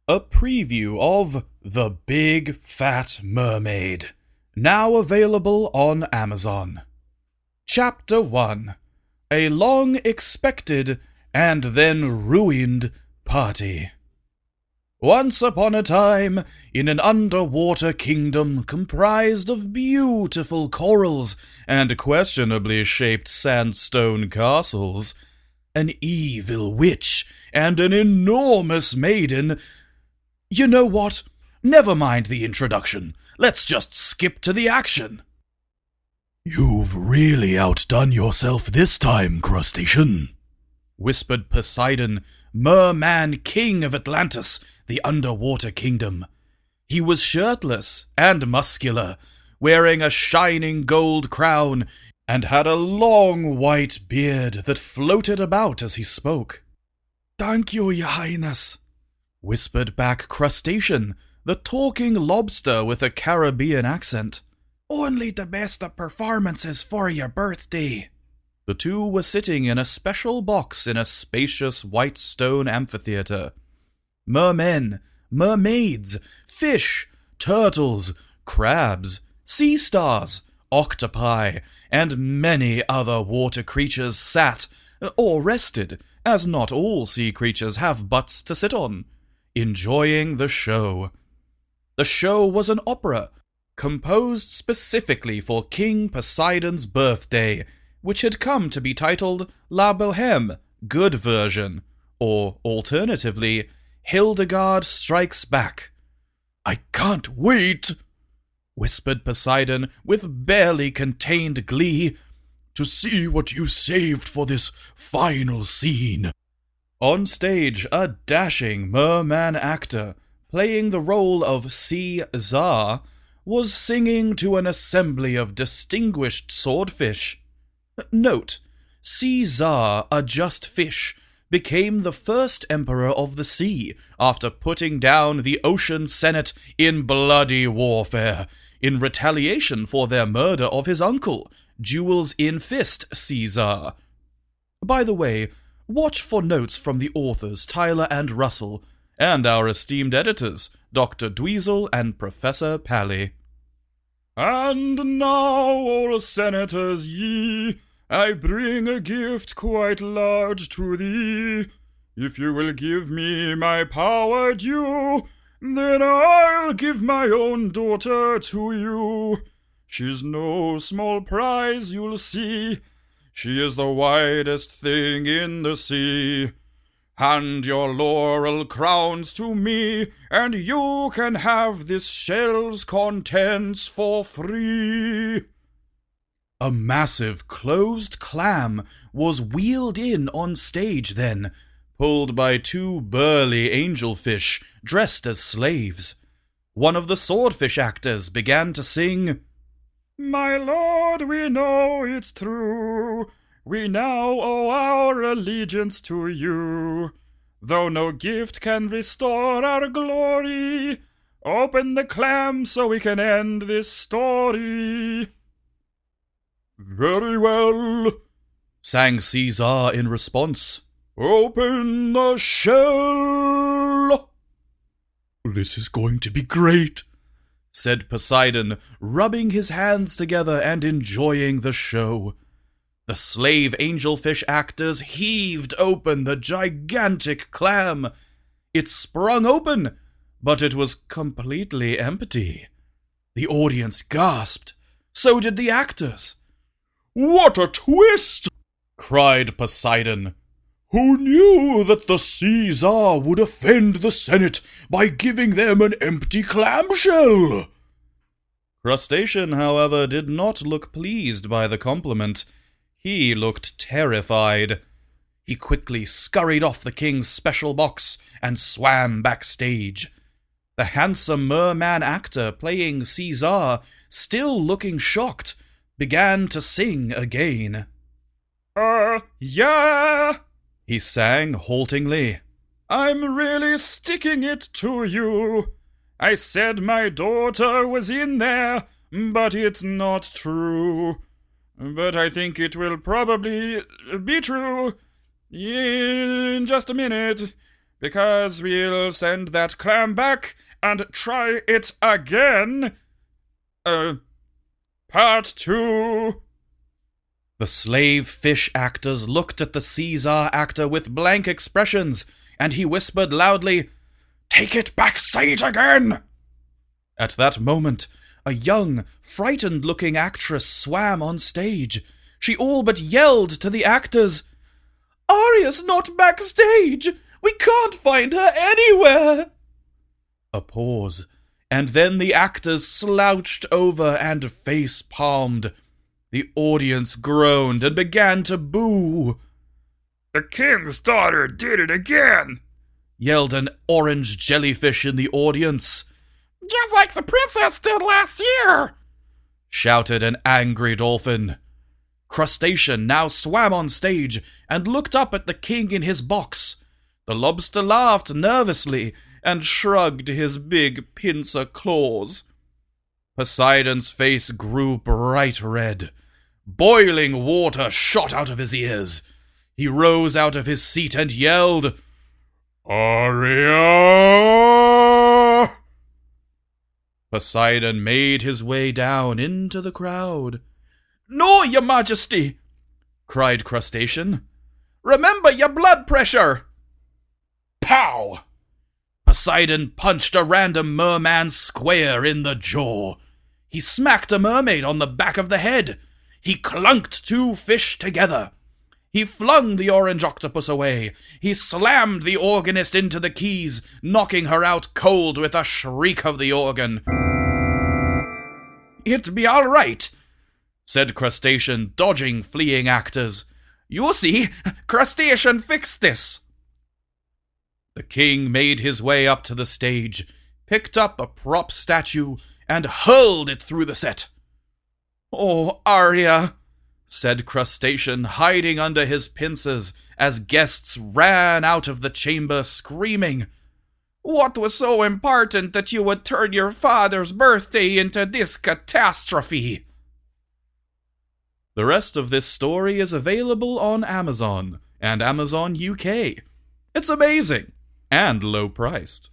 A preview of The Big Fat Mermaid, now available on Amazon. Chapter 1. A long-expected and then ruined party. Once upon a time, in an underwater kingdom comprised of beautiful corals and questionably shaped sandstone castles, an evil witch and an enormous maiden. You know what? Never mind the introduction. Let's just skip to the action. "You've really outdone yourself this time, crustacean," whispered Poseidon, Merman King of Atlantis, the underwater kingdom. He was shirtless and muscular, wearing a shining gold crown, and had a long white beard that floated about as he spoke. "Thank you, Your Highness," whispered back Crustacean, the talking lobster with a Caribbean accent. "Only the best of performances for your birthday." The two were sitting in a special box in a spacious white stone amphitheater. Mermen, mermaids, fish, turtles, crabs, sea stars, octopi, and many other water creatures sat, or rested, as not all sea creatures have butts to sit on, enjoying the show. The show was an opera, composed specifically for King Poseidon's birthday, which had come to be titled La Bohème, Good Version, or alternatively, Hildegard Strikes Back. "I can't wait," whispered Poseidon with barely contained glee, "to see what you saved for this final scene." On stage, a dashing merman actor, playing the role of Caesar, was singing to an assembly of distinguished swordfish. Note, Caesar, a just fish, became the first emperor of the sea after putting down the Ocean Senate in bloody warfare, in retaliation for their murder of his uncle, Jewels in Fist Caesar. By the way, watch for notes from the authors Tyler and Russell, and our esteemed editors, Dr. Dweezil and Professor Pally. "And now, all senators ye, I bring a gift quite large to thee. If you will give me my power due, then I'll give my own daughter to you. She's no small prize, you'll see. She is the widest thing in the sea. Hand your laurel crowns to me, and you can have this shell's contents for free." A massive closed clam was wheeled in on stage then, pulled by two burly angelfish dressed as slaves. One of the swordfish actors began to sing, "My lord, we know it's true. We now owe our allegiance to you. Though no gift can restore our glory, open the clam so we can end this story." "Very well," sang Caesar in response. "Open the shell." "This is going to be great," said Poseidon, rubbing his hands together and enjoying the show. The slave angelfish actors heaved open the gigantic clam. It sprung open, but it was completely empty. The audience gasped. So did the actors. "What a twist!" cried Poseidon. "Who knew that the Caesar would offend the Senate by giving them an empty clamshell?" Crustacean, however, did not look pleased by the compliment. He looked terrified. He quickly scurried off the king's special box and swam backstage. The handsome merman actor playing Caesar, still looking shocked, began to sing again. Yeah," he sang haltingly. "I'm really sticking it to you. I said my daughter was in there, but it's not true. But I think it will probably be true in just a minute, because we'll send that clam back and try it again. Part 2. The slave fish actors looked at the Caesar actor with blank expressions, and he whispered loudly, "Take it backstage again!" At that moment, a young, frightened-looking actress swam on stage. She all but yelled to the actors, "Aria's not backstage! We can't find her anywhere!" A pause, and then the actors slouched over and face-palmed. The audience groaned and began to boo. "The king's daughter did it again!" yelled an orange jellyfish in the audience. "Just like the princess did last year!" shouted an angry dolphin. Crustacean now swam on stage and looked up at the king in his box. The lobster laughed nervously and shrugged his big pincer claws. Poseidon's face grew bright red. Boiling water shot out of his ears. He rose out of his seat and yelled, "Aria!" Poseidon made his way down into the crowd. "No, your majesty!" cried Crustacean. "Remember your blood pressure!" Pow! Poseidon punched a random merman square in the jaw. He smacked a mermaid on the back of the head. He clunked 2 fish together. He flung the orange octopus away. He slammed the organist into the keys, knocking her out cold with a shriek of the organ. "It be all right," said Crustacean, dodging fleeing actors. "You see, Crustacean fixed this." The king made his way up to the stage, picked up a prop statue, and hurled it through the set. "Oh, Aria," said Crustacean, hiding under his pincers as guests ran out of the chamber screaming. "What was so important that you would turn your father's birthday into this catastrophe?" The rest of this story is available on Amazon and Amazon UK. It's amazing and low-priced.